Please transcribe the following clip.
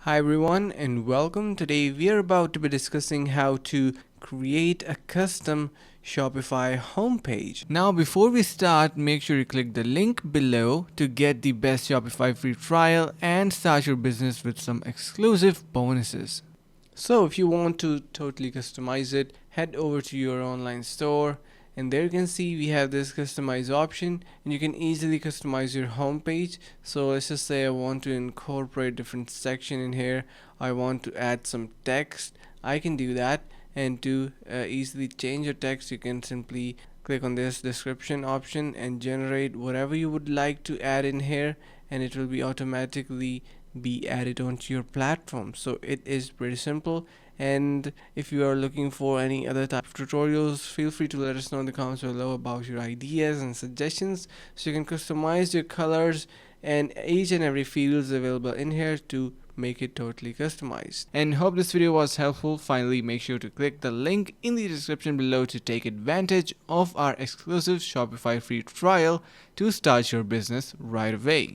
Hi everyone and welcome. Today we are about to be discussing how to create a custom Shopify homepage. Now before we start, make sure you click the link below to get the best Shopify free trial and start your business with some exclusive bonuses. So if you want to totally customize it, head over to your online store and there you can see we have this customize option and you can easily customize your home page. So let's just say I want to incorporate different section in here. I want to add some text. I can do that, and to easily change your text you can simply click on this description option and generate whatever you would like to add in here, and it will be automatically be added onto your platform. So it is pretty simple, and if you are looking for any other type of tutorials, feel free to let us know in the comments below about your ideas and suggestions so you can customize your colors and each and every fields available in here to make it totally customized. And hope this video was helpful. Finally, make sure to click the link in the description below to take advantage of our exclusive Shopify free trial to start your business right away.